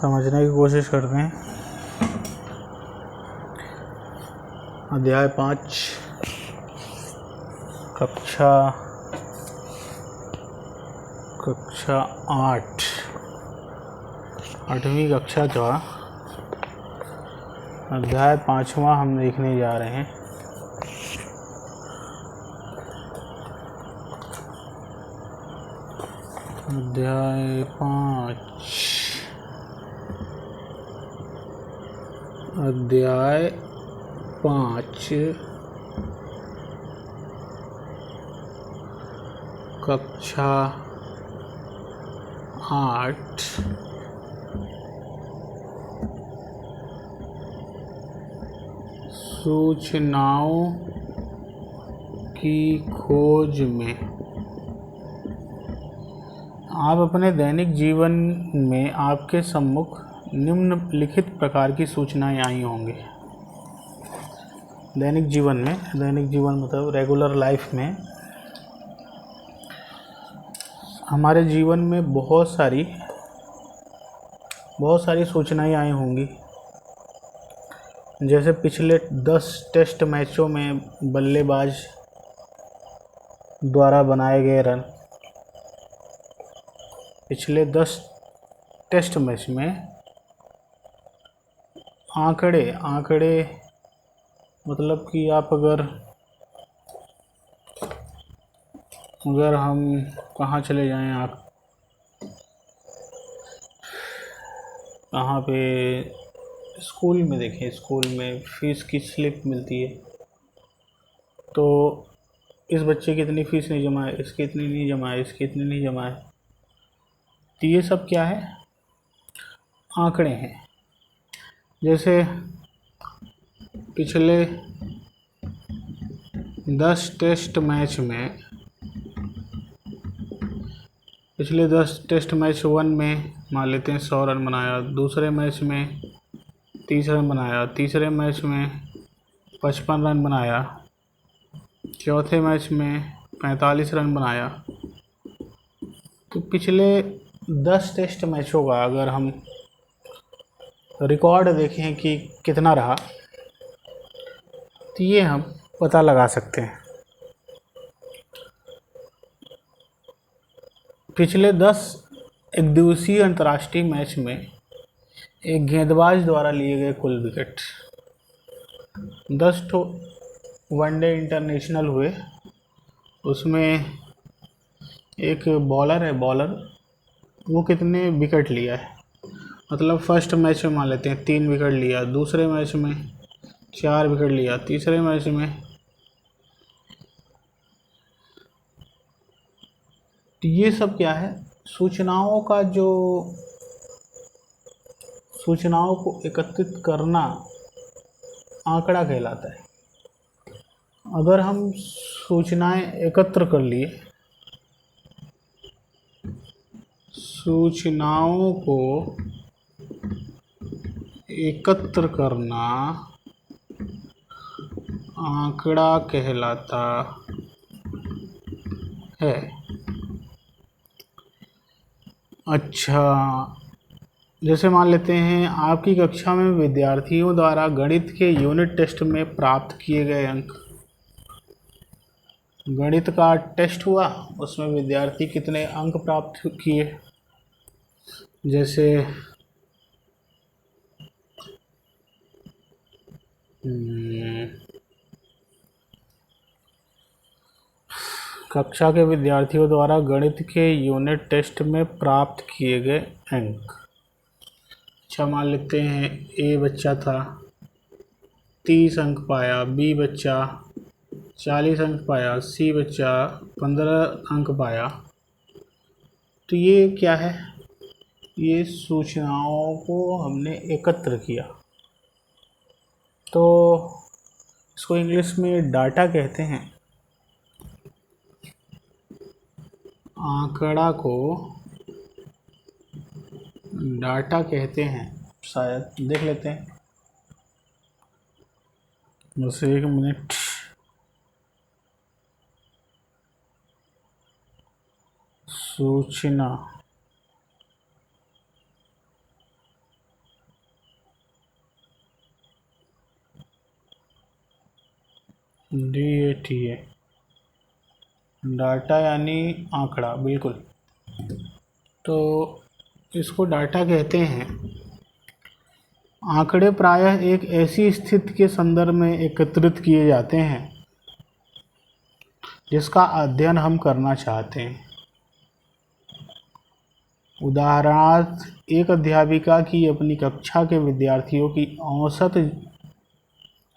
समझने की कोशिश करते हैं। अध्याय 5 कक्षा 8 8वीं कक्षा का अध्याय 5वां हम देखने जा रहे हैं। अध्याय 5 कक्षा 8 सूचनाओं की खोज में। आप अपने दैनिक जीवन में आपके सम्मुख निम्नलिखित प्रकार की सूचनाएं आई होंगी। दैनिक जीवन मतलब रेगुलर लाइफ में हमारे जीवन में बहुत सारी सूचनाएं आई होंगी। जैसे पिछले 10 टेस्ट मैचों में बल्लेबाज द्वारा बनाए गए रन। पिछले 10 टेस्ट मैच में आंकड़े मतलब कि आप अगर हम कहाँ चले जाएं, आप कहाँ पे स्कूल में देखें, स्कूल में फीस की स्लिप मिलती है तो इस बच्चे की इतनी फीस नहीं जमा है, इसकी इतनी नहीं जमा है, इसकी इतनी नहीं जमा है। तो ये सब क्या है? आंकड़े हैं। जैसे पिछले 10 टेस्ट मैच में, पिछले 10 टेस्ट मैच 1 में मान लेते हैं 100 रन बनाया, दूसरे मैच में 30 रन बनाया, तीसरे मैच में 55 रन बनाया, चौथे मैच में 45 रन बनाया। तो पिछले 10 टेस्ट मैचों का अगर हम रिकॉर्ड देखें कि कितना रहा तो ये हम पता लगा सकते हैं। पिछले 10 एकदिवसीय अंतर्राष्ट्रीय मैच में एक गेंदबाज द्वारा लिए गए कुल विकेट। 10 ठो वनडे इंटरनेशनल हुए, उसमें एक बॉलर है, वो कितने विकेट लिया है। मतलब फर्स्ट मैच में मान लेते हैं 3 विकेट लिया, दूसरे मैच में 4 विकेट लिया, तीसरे मैच में। तो ये सब क्या है? सूचनाओं को एकत्रित करना आंकड़ा कहलाता है। अगर हम सूचनाएं एकत्र कर लिए, सूचनाओं को एकत्र करना आंकड़ा कहलाता है। अच्छा, जैसे मान लेते हैं आपकी कक्षा में विद्यार्थियों द्वारा गणित के यूनिट टेस्ट में प्राप्त किए गए अंक। गणित का टेस्ट हुआ, उसमें विद्यार्थी कितने अंक प्राप्त किए। जैसे कक्षा के विद्यार्थियों द्वारा गणित के यूनिट टेस्ट में प्राप्त किए गए अंक। अच्छा, मान लेते हैं ए बच्चा था 30 अंक पाया, बी बच्चा 40 अंक पाया, सी बच्चा 15 अंक पाया। तो ये क्या है? ये सूचनाओं को हमने एकत्र किया, तो इसको इंग्लिश में डाटा कहते हैं। आंकड़ा को डाटा कहते हैं, शायद देख लेते हैं। बस 1 मिनट। सूचना DATA, डाटा यानी आंकड़ा, बिल्कुल। तो इसको डाटा कहते हैं। आंकड़े प्रायः एक ऐसी स्थिति के संदर्भ में एकत्रित किए जाते हैं जिसका अध्ययन हम करना चाहते हैं। उदाहरणार्थ, एक अध्यापिका की अपनी कक्षा के विद्यार्थियों की औसत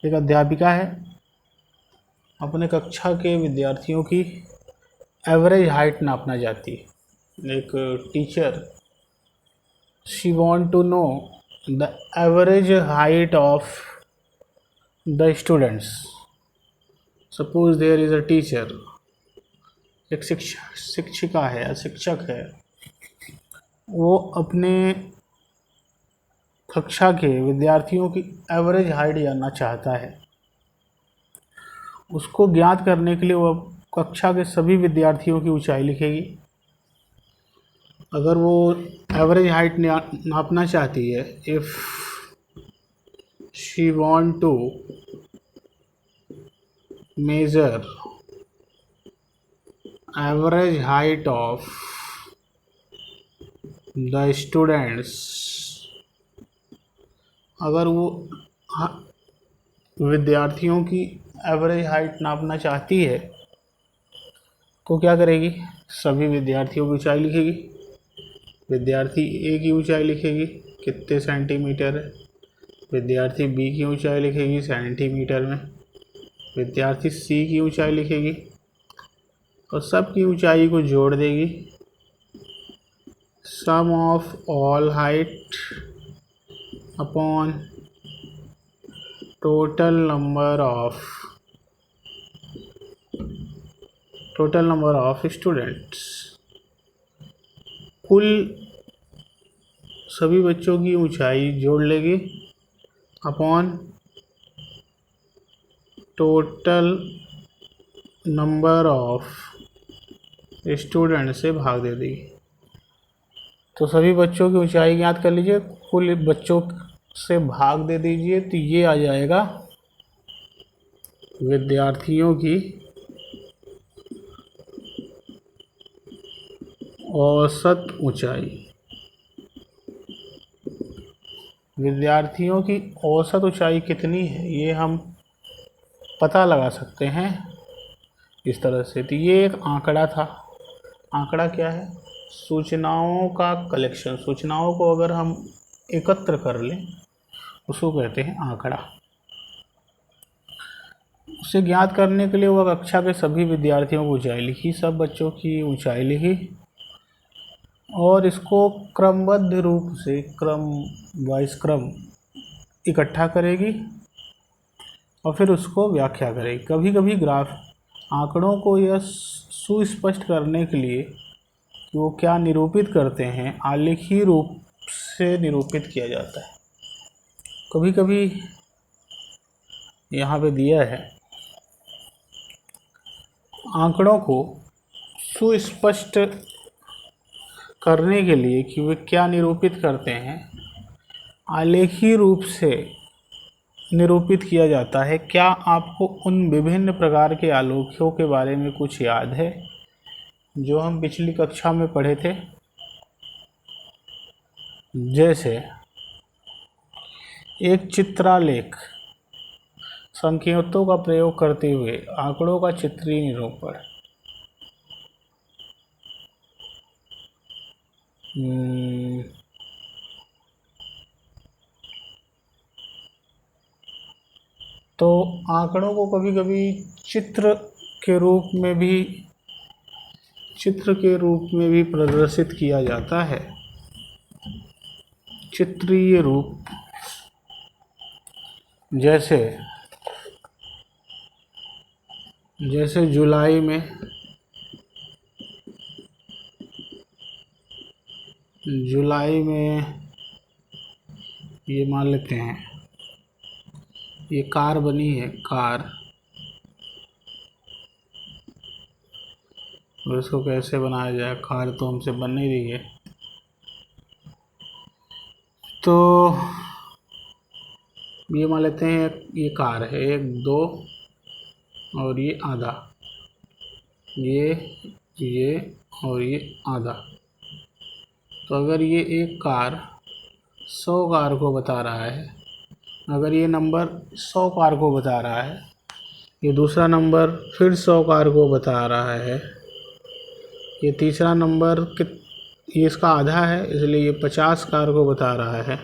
एक अध्यापिका है, अपने कक्षा के विद्यार्थियों की एवरेज हाइट नापना चाहती है। एक teacher, she want to know the average height of the students. Suppose there is a teacher, एक शिक्षिका है या शिक्षक है, वो अपने कक्षा के विद्यार्थियों की एवरेज हाइट जानना चाहता है। उसको ज्ञात करने के लिए वो कक्षा के सभी विद्यार्थियों की ऊंचाई लिखेगी। अगर वो एवरेज हाइट नापना चाहती है, if she want to measure average height of the students, अगर वो विद्यार्थियों की एवरेज हाइट नापना चाहती है तो क्या करेगी? सभी विद्यार्थियों की ऊंचाई लिखेगी। विद्यार्थी ए की ऊंचाई लिखेगी, कितने सेंटीमीटर है। विद्यार्थी बी की ऊंचाई लिखेगी सेंटीमीटर में। विद्यार्थी सी की ऊंचाई लिखेगी और सब की ऊंचाई को जोड़ देगी। Sum of all height upon total number of students, कुल सभी बच्चों की ऊंचाई जोड़ लेगी upon total number of student से भाग दे देगी। तो सभी बच्चों की ऊंचाई याद कर लीजिए, कुल बच्चों से भाग दे दीजिए, तो ये आ जाएगा विद्यार्थियों की औसत ऊंचाई। विद्यार्थियों की औसत ऊंचाई कितनी है ये हम पता लगा सकते हैं इस तरह से। तो ये एक आंकड़ा था। आंकड़ा क्या है? सूचनाओं का कलेक्शन। सूचनाओं को अगर हम एकत्र कर लें उसको कहते हैं आंकड़ा। उसे ज्ञात करने के लिए वह कक्षा के सभी विद्यार्थियों की ऊंचाई लिखी, सब बच्चों की ऊंचाई लिखी और इसको क्रमबद्ध रूप से क्रम इकट्ठा करेगी और फिर उसको व्याख्या करेगी। कभी कभी ग्राफ आंकड़ों को यह सुस्पष्ट करने के लिए कि वो क्या निरूपित करते हैं, आलेखी रूप से निरूपित किया जाता है। कभी कभी यहाँ पे दिया है, आंकड़ों को सुस्पष्ट करने के लिए कि वे क्या निरूपित करते हैं, आलेखी रूप से निरूपित किया जाता है। क्या आपको उन विभिन्न प्रकार के आलेखों के बारे में कुछ याद है जो हम पिछली कक्षा में पढ़े थे? जैसे एक चित्रालेख, संकेतों का प्रयोग करते हुए आंकड़ों का चित्रीय निरूपण। तो आंकड़ों को कभी कभी चित्र के रूप में भी प्रदर्शित किया जाता है। चित्रीय रूप, जैसे जुलाई में ये मान लेते हैं, ये कार बनी है, कार, और इसको कैसे बनाया जाए? कार तो हमसे बन नहीं रही है, तो ये मान लेते हैं ये कार है, 1 2 और ये आधा, ये और ये आधा। तो अगर ये एक कार 100 कार को बता रहा है, अगर ये नंबर 100 कार को बता रहा है, ये दूसरा नंबर फिर 100 कार को बता रहा है, ये तीसरा नंबर ये इसका आधा है इसलिए ये 50 कार को बता रहा है।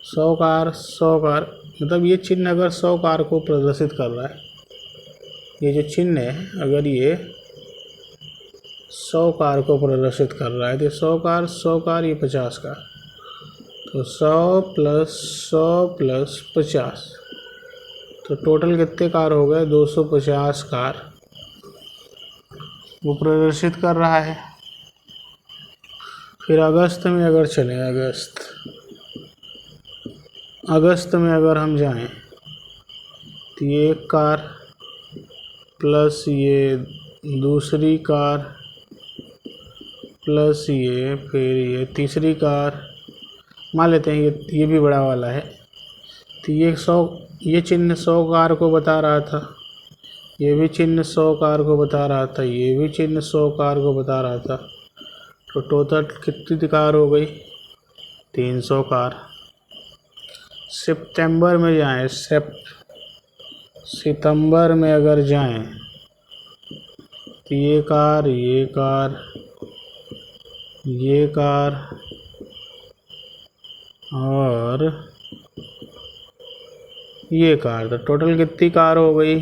100 कार 100 कार, मतलब ये चिन्ह अगर 100 कार को प्रदर्शित कर रहा है, ये जो चिन्ह है अगर ये 100 कार को प्रदर्शित कर रहा है तो 100 कार ये 50 कार, तो 100 प्लस 100 प्लस 50, तो टोटल कितने कार हो गए? 250 कार वो प्रदर्शित कर रहा है। फिर अगस्त में अगर चलें, अगस्त में अगर हम जाएं तो ये एक कार प्लस ये दूसरी कार प्लस ये फिर ये तीसरी कार, मान लेते हैं ये भी बड़ा वाला है, तो ये चिन्ह 100 कार को बता रहा था, ये भी चिन्ह 100 कार को बता रहा था, ये भी चिन्ह 100 कार को बता रहा था, तो टोटल कितनी कार हो गई? 300 कार। सितंबर में जाएं, सितंबर में अगर जाएं तो ये कार और ये कार, तो टोटल कितनी कार हो गई?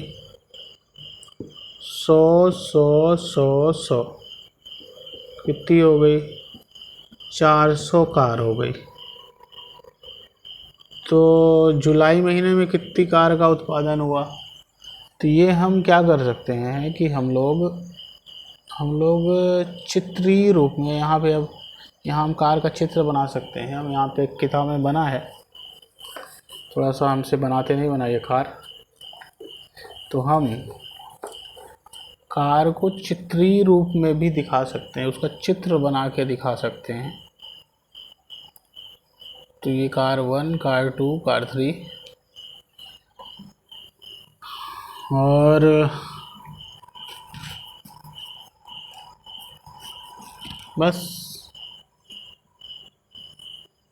100 कितनी हो गई? 400 कार हो गई। तो जुलाई महीने में कितनी कार का उत्पादन हुआ? तो ये हम क्या कर सकते हैं कि हम लोग चित्रीय रूप में यहाँ हम कार का चित्र बना सकते हैं। हम यहाँ पे एक किताब में बना है, थोड़ा सा हमसे बनाते नहीं बना ये कार, तो हम कार को चित्रीय रूप में भी दिखा सकते हैं, उसका चित्र बना के दिखा सकते हैं। तो ये कार 1, कार 2, कार 3 और बस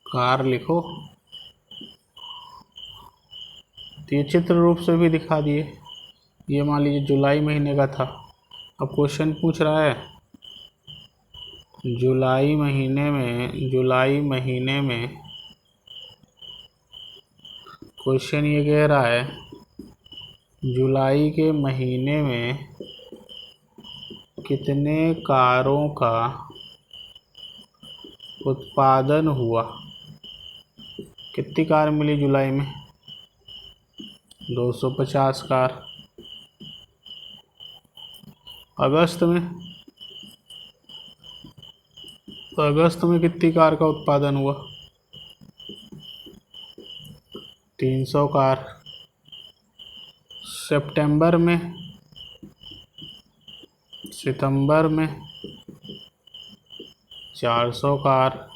कार लिखो, तो ये चित्र रूप से भी दिखा दिए। ये मान लीजिए जुलाई महीने का था, अब क्वेश्चन पूछ रहा है जुलाई महीने में क्वेश्चन ये कह रहा है जुलाई के महीने में कितने कारों का उत्पादन हुआ? कितनी कार मिली जुलाई में? 250 कार। अगस्त में कितनी कार का उत्पादन हुआ? 300 कार। सितंबर में 400 कार।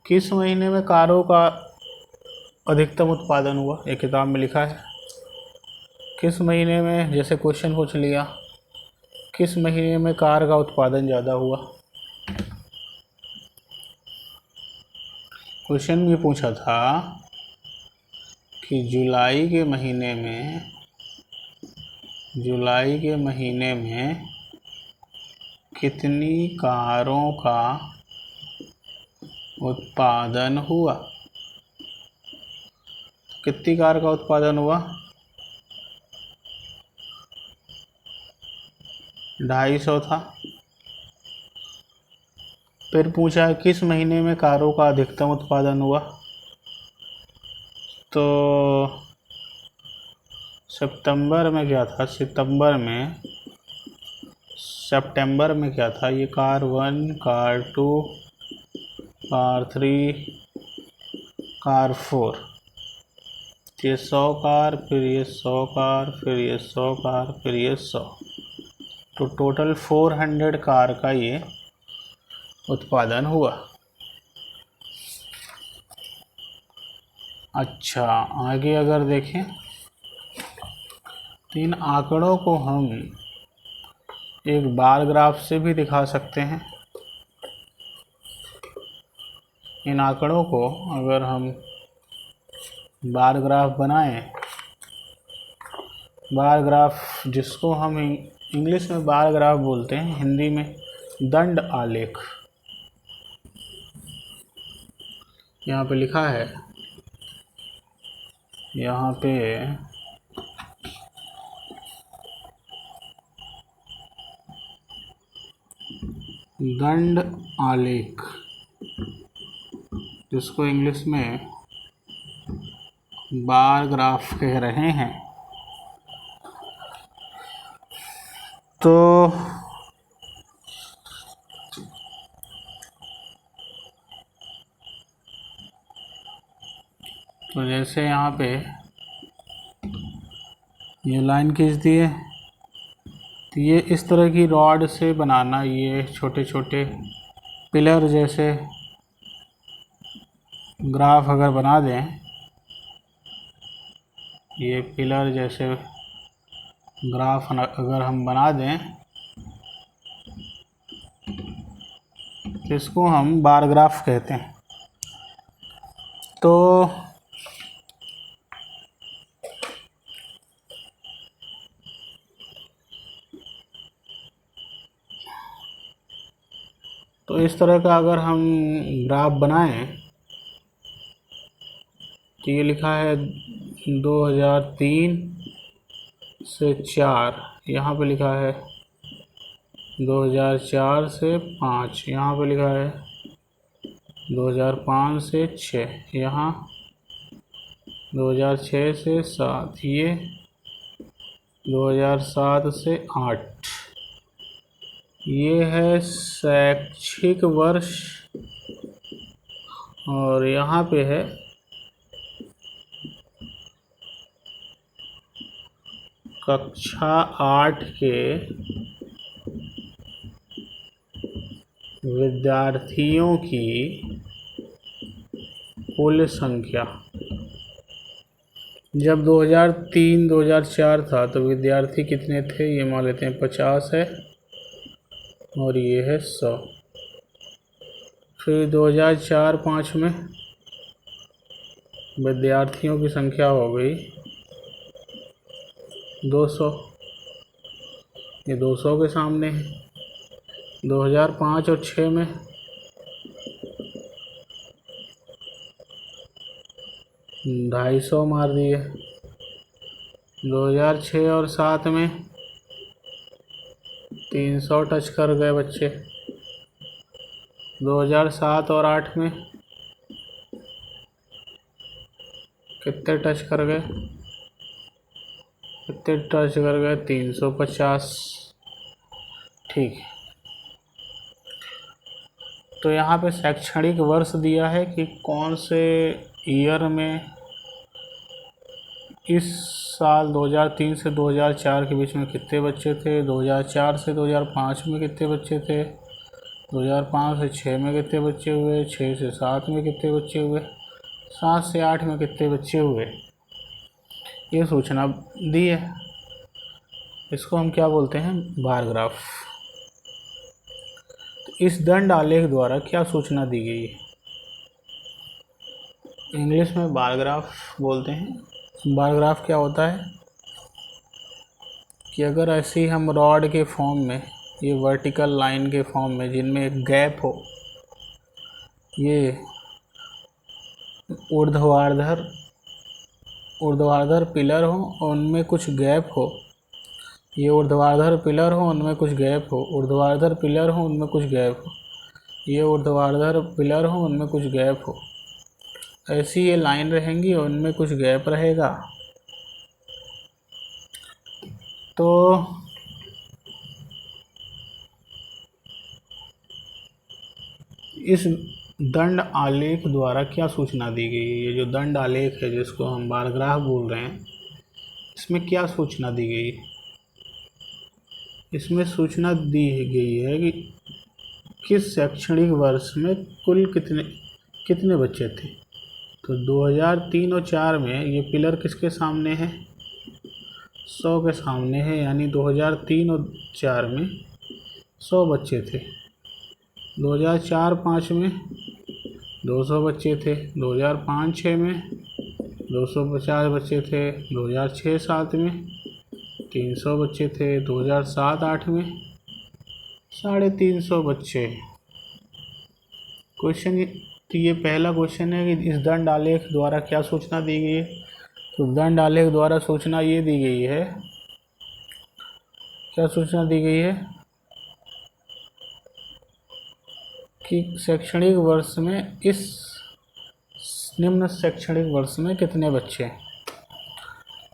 किस महीने में कारों का अधिकतम उत्पादन हुआ? एक किताब में लिखा है। किस महीने में, जैसे क्वेश्चन पूछ लिया, किस महीने में कार का उत्पादन ज़्यादा हुआ? क्वेश्चन ये पूछा था कि जुलाई के महीने में कितनी कारों का उत्पादन हुआ? कितनी कार का उत्पादन हुआ? 250 था। फिर पूछा किस महीने में कारों का अधिकतम उत्पादन हुआ? तो सितंबर में क्या था? सितंबर में क्या था? ये कार 1, कार 2, कार 3, कार 4, ये 100 कार, फिर ये 100 कार, फिर ये 100 कार, फिर ये 100, तो टोटल 400 कार का ये उत्पादन हुआ। अच्छा, आगे अगर देखें तो इन आंकड़ों को हम एक बार ग्राफ से भी दिखा सकते हैं। इन आंकड़ों को अगर हम बार ग्राफ बनाएं, बार ग्राफ जिसको हम इंग्लिश में बार ग्राफ बोलते हैं, हिंदी में दंड आलेख, यहाँ पे लिखा है, यहाँ पे दंड आलेख, जिसको इंग्लिश में बार ग्राफ कह रहे हैं। तो जैसे यहाँ पे ये लाइन खींच दी है, तो ये इस तरह की रॉड से बनाना, ये छोटे छोटे पिलर जैसे ग्राफ अगर बना दें, ये पिलर जैसे ग्राफ अगर हम बना दें, तो इसको हम बार ग्राफ कहते हैं। तो इस तरह का अगर हम ग्राफ बनाएं, तो ये लिखा है 2003 से 4, यहाँ पे लिखा है 2004 से 5, यहाँ पे लिखा है 2005 से 6, यहाँ 2006 से 7, ये 2007 से 8। ये है शैक्षिक वर्ष, और यहाँ पे है कक्षा 8 के विद्यार्थियों की कुल संख्या। जब 2003-2004 था तो विद्यार्थी कितने थे, ये मान लेते हैं 50 है, और ये है 100। फिर 2004-05 में विद्यार्थियों की संख्या हो गई 200, ये 200 के सामने है। 2005 और 6 में 250 मार दिए। 2006 और 7 में 300 टच कर गए बच्चे। 2007 और 8 में कितने टच कर गए, 350। ठीक है, तो यहाँ पे शैक्षणिक वर्ष दिया है कि कौन से ईयर में, इस साल 2003 से 2004 के बीच में कितने बच्चे थे, 2004 से 2005 में कितने बच्चे थे, 2005 से 6 में कितने बच्चे हुए, 6 से 7 में कितने बच्चे हुए, 7 से 8 में कितने बच्चे हुए, ये सूचना दी है। इसको हम क्या बोलते हैं, बार ग्राफ। तो इस दंड आलेख द्वारा क्या सूचना दी गई है, इंग्लिश में बार ग्राफ बोलते हैं। बार ग्राफ क्या होता है कि अगर ऐसे हम रॉड के फॉर्म में, ये वर्टिकल लाइन के फॉर्म में, जिनमें एक गैप हो, ये ऊर्ध्वाधर पिलर हो और उनमें कुछ गैप हो, ये ऊर्ध्वाधर पिलर हो उनमें कुछ गैप हो, ऊर्ध्वाधर पिलर हो उनमें कुछ गैप हो, ये ऊर्ध्वाधर पिलर हो उनमें कुछ गैप हो, ऐसी ये लाइन रहेंगी और उनमें कुछ गैप रहेगा। तो इस दंड आलेख द्वारा क्या सूचना दी गई है, ये जो दंड आलेख है जिसको हम बार ग्राफ बोल रहे हैं, इसमें क्या सूचना दी गई है, इसमें सूचना दी गई है कि किस शैक्षणिक वर्ष में कुल कितने बच्चे थे। तो 2003 और 4 में ये पिलर किसके सामने है, 100 के सामने है, यानी 2003 और 4 में 100 बच्चे थे। 2004-5 में 200 बच्चे थे। 2005-6 में 250 बच्चे थे। 2006-7 में 300 बच्चे थे। 2007-8 में 350 बच्चे। क्वेश्चन तो ये पहला क्वेश्चन है कि इस दंड आलेख द्वारा क्या सूचना दी गई है। तो दंड आलेख द्वारा सूचना ये दी गई है, क्या सूचना दी गई है कि शैक्षणिक वर्ष में इस निम्न शैक्षणिक वर्ष में कितने बच्चे।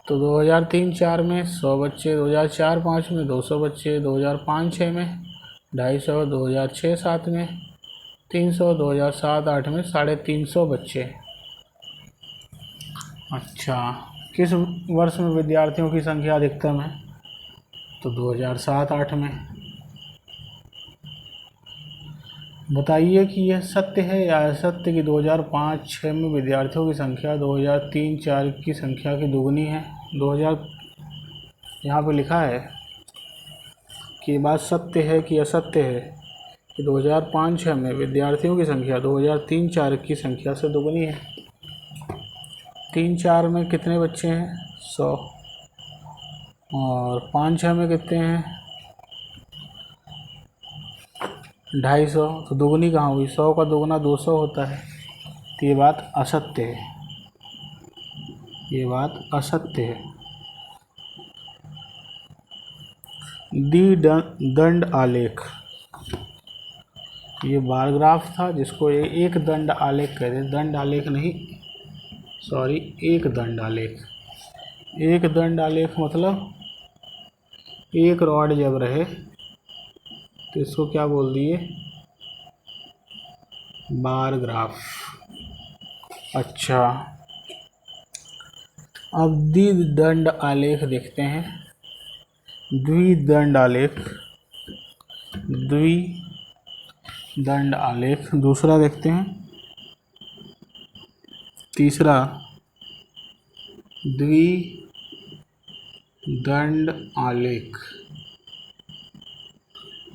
तो 2003-4 में 100 बच्चे, 2004-5 में 200 बच्चे, 2005-6 में 250, 2006-7 में 300, 2007-8 में 350 बच्चे। अच्छा, किस वर्ष में विद्यार्थियों की संख्या अधिकतम है। तो 2007-8 में। बताइए कि यह सत्य है या असत्य कि 2005-6 में विद्यार्थियों की संख्या 2003-4 की संख्या की दुगनी है। 2000 यहाँ पे लिखा है कि बात सत्य है कि असत्य है कि 2005-6 में विद्यार्थियों की संख्या 2003-4 की संख्या से दुगनी है। 3-4 में कितने बच्चे हैं, 100, और 5-6 में कितने हैं, 250, तो दुगनी कहाँ हुई, 100 का दुगना 200 होता है। तो ये बात असत्य है, ये बात असत्य है। दंड आलेख, ये बार ग्राफ था जिसको एक दंड आलेख कहते हैं। दंड आलेख नहीं, सॉरी, एक दंड आलेख। एक दंड आलेख मतलब एक रॉड जब रहे तो इसको क्या बोल दिए, बार ग्राफ। अच्छा, अब द्विदंड आलेख देखते हैं। द्विदंड आलेख, द्विदंड आलेख दूसरा देखते हैं। तीसरा द्विदंड आलेख,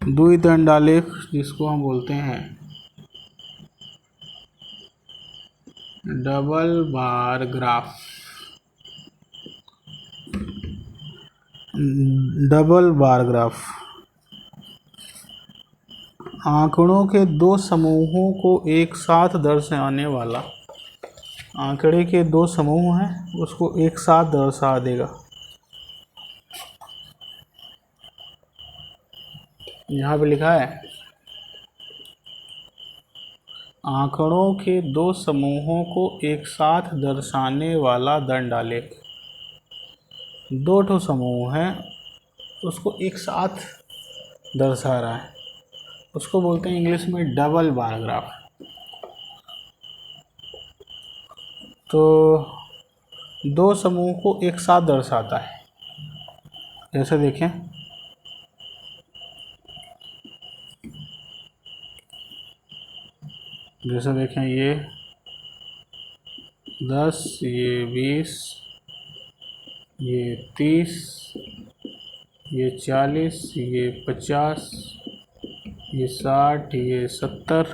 द्विदंड आलेख जिसको हम बोलते हैं double bar graph. Double bar graph आंकड़ों के दो समूहों को एक साथ दर्शाने वाला, आंकड़े के दो समूह हैं उसको एक साथ दर्शा देगा। यहाँ पे लिखा है आंकड़ों के दो समूहों को एक साथ दर्शाने वाला दंड आलेख। दो ठो समूह हैं उसको एक साथ दर्शा रहा है, उसको बोलते हैं इंग्लिश में डबल बार ग्राफ। तो दो समूह को एक साथ दर्शाता है, जैसे देखें, जैसे देखें ये 10, ये 20, ये 30, ये 40, ये 50, ये 60, ये 70,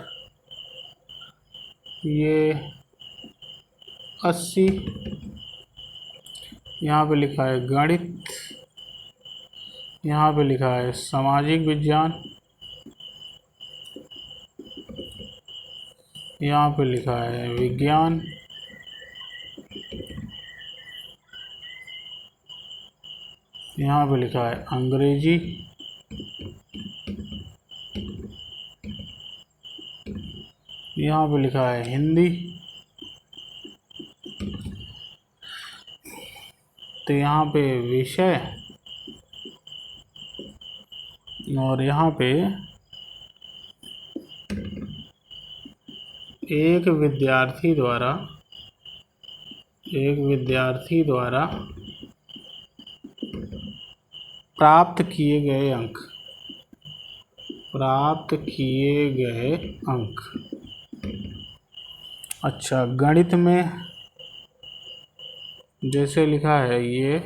ये 80। यहाँ पे लिखा है गणित, यहाँ पे लिखा है सामाजिक विज्ञान, यहाँ पे लिखा है विज्ञान, यहाँ पे लिखा है अंग्रेजी, यहाँ पे लिखा है हिंदी। तो यहाँ पे विषय और यहाँ पे एक विद्यार्थी द्वारा प्राप्त किए गए अंक। अच्छा, गणित में जैसे लिखा है ये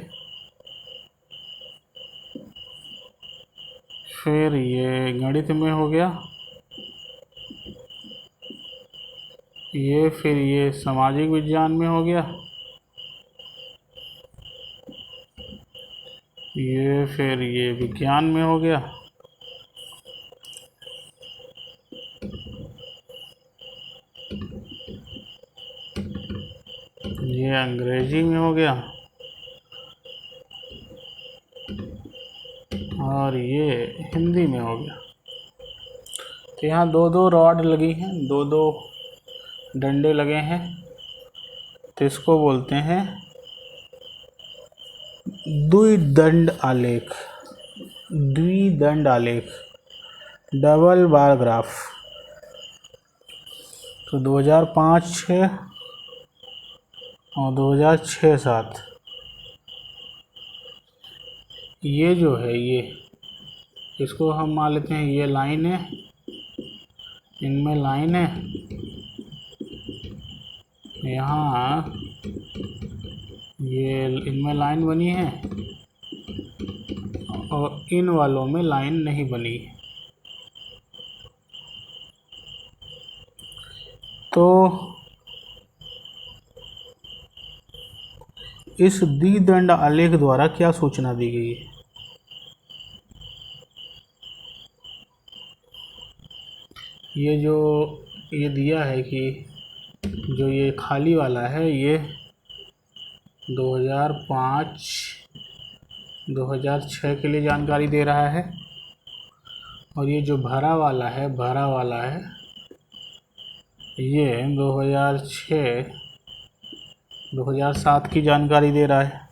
फिर ये गणित में हो गया, ये फिर ये सामाजिक विज्ञान में हो गया, ये फिर ये विज्ञान में हो गया, ये अंग्रेजी में हो गया, और ये हिंदी में हो गया। तो यहाँ दो दो रॉड लगी हैं, दो दो डंडे लगे हैं, तो इसको बोलते हैं द्विदंड आलेख। द्विदंड आलेख, डबल बार ग्राफ। तो 2005-06 और 2006-07 ये जो है, ये इसको हम मान लेते हैं ये लाइन है, इनमें लाइन है, यहाँ ये इनमें लाइन बनी है और इन वालों में लाइन नहीं बनी। तो इस द्विदंड आलेख द्वारा क्या सूचना दी गई है? ये जो ये दिया है कि जो ये खाली वाला है ये 2005-2006 के लिए जानकारी दे रहा है, और ये जो भरा वाला है ये 2006-2007 की जानकारी दे रहा है।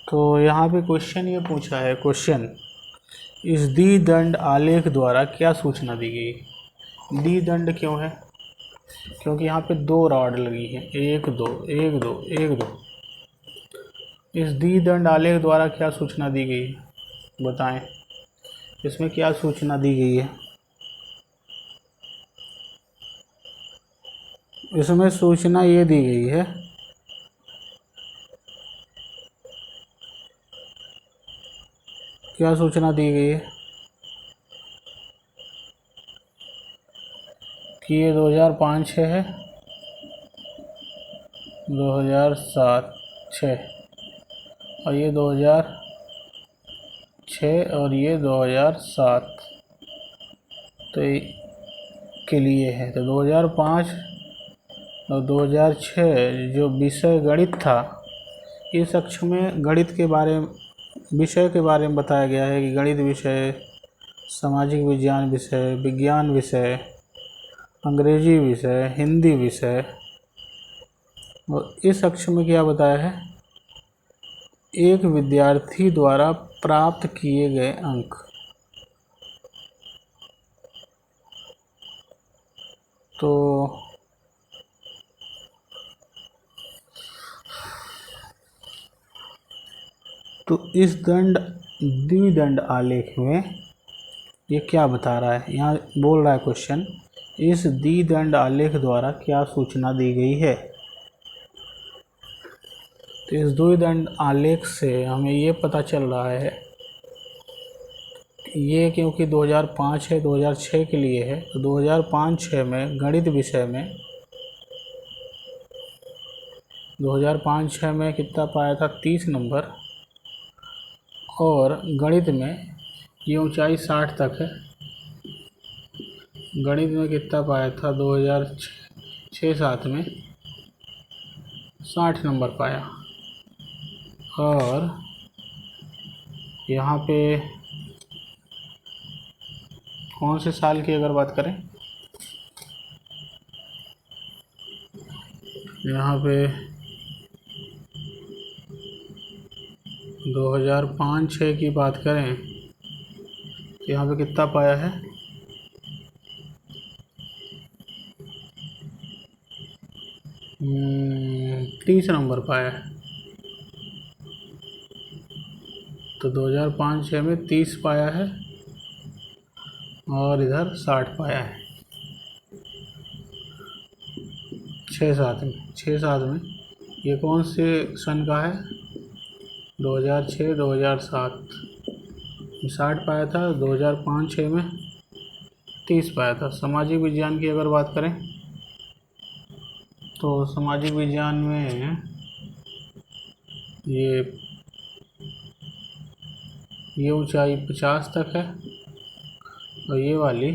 तो यहाँ पे क्वेश्चन ये पूछा है, क्वेश्चन इस द्विदंड आलेख द्वारा क्या सूचना दी गई? द्विदंड क्यों है? क्योंकि यहाँ पे दो रॉड लगी हैं, 1 2 1 2 1 2। इस द्विदंड आलेख द्वारा क्या सूचना दी गई है, बताएं, इसमें क्या सूचना दी गई है? इसमें सूचना ये दी गई है क्या सूचना दी गई है कि ये 2005-06 है, 2007-06 और ये 2006 और ये 2007 तो के लिए है। तो 2005 और 2006 जो विषय गणित था, इस अक्ष में गणित के बारे में, विषय के बारे में बताया गया है कि गणित विषय, सामाजिक विज्ञान विषय, विज्ञान विषय, अंग्रेजी विषय, हिंदी विषय। और इस अक्ष में क्या बताया है? एक विद्यार्थी द्वारा प्राप्त किए गए अंक। तो इस द्विदंड आलेख में ये क्या बता रहा है? यहाँ बोल रहा है क्वेश्चन, इस द्विदंड आलेख द्वारा क्या सूचना दी गई है? तो इस द्विदंड आलेख से हमें ये पता चल रहा है, ये क्योंकि 2005 है, 2006 के लिए है, तो 2005-06 में गणित विषय में 2005-06 में कितना पाया था? 30 नंबर। और गणित में ये ऊंचाई 60 तक है। गणित में कितना पाया था? 2006-07 में 60 नंबर पाया। और यहाँ पे कौन से साल की अगर बात करें, यहाँ पे 2005-06 की बात करें तो यहाँ पे कितना पाया है? 30 नंबर पाया है। तो 2005-06 में 30 पाया है और इधर 60 पाया है। 6-7 में ये कौन से सन का है? 2006-2007। 60 पाया था, 2005-06 में 30 पाया था। सामाजिक विज्ञान की अगर बात करें तो सामाजिक विज्ञान में ये ऊंचाई 50 तक है और ये वाली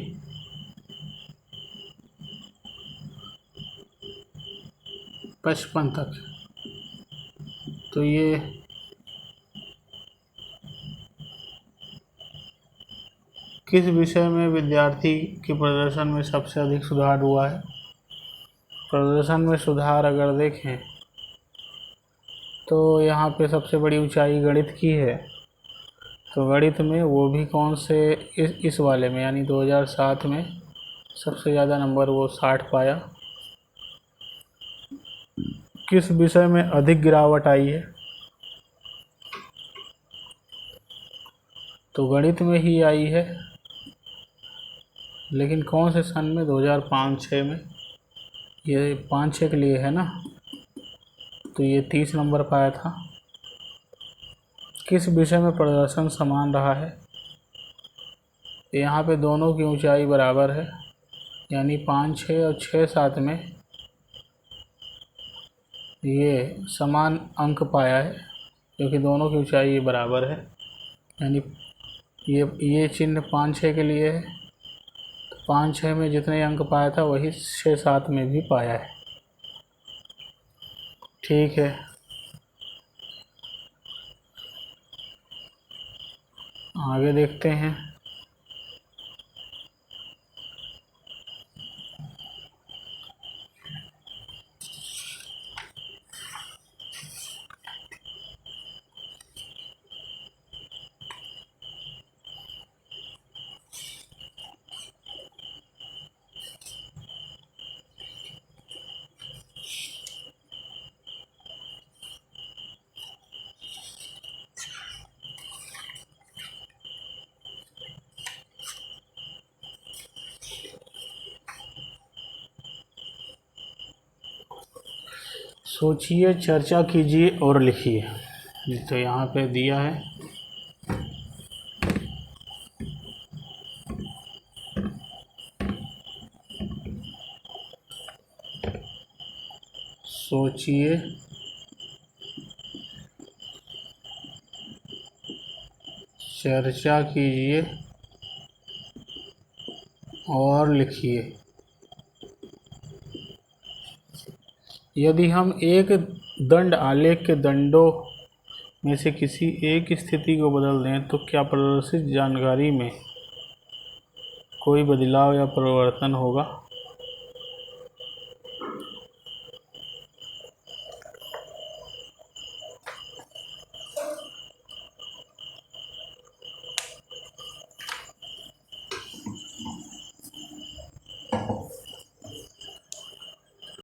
55 तक है। तो ये किस विषय में विद्यार्थी के प्रदर्शन में सबसे अधिक सुधार हुआ है? प्रदर्शन में सुधार अगर देखें तो यहाँ पे सबसे बड़ी ऊंचाई गणित की है। तो गणित में वो भी कौन से इस वाले में यानी 2007 में सबसे ज़्यादा नंबर वो 60 पाया। किस विषय में अधिक गिरावट आई है? तो गणित में ही आई है, लेकिन कौन से सन में? 2005-06 में। ये 5-6 के लिए है ना, तो ये 30 नंबर पाया था। किस विषय में प्रदर्शन समान रहा है? यहाँ पे दोनों की ऊंचाई बराबर है, यानी 5-6 और 6-7 में ये समान अंक पाया है, क्योंकि दोनों की ऊंचाई बराबर है। यानी ये चिन्ह 5-6 के लिए है, तो 5-6 में जितने अंक पाया था वही 6-7 में भी पाया है। ठीक है, आगे देखते हैं। सोचिए, चर्चा कीजिए और लिखिए। तो यहाँ पे दिया है सोचिए, चर्चा कीजिए और लिखिए। यदि हम एक दंड आलेख के दंडों में से किसी एक स्थिति को बदल दें तो क्या प्रदर्शित जानकारी में कोई बदलाव या परिवर्तन होगा?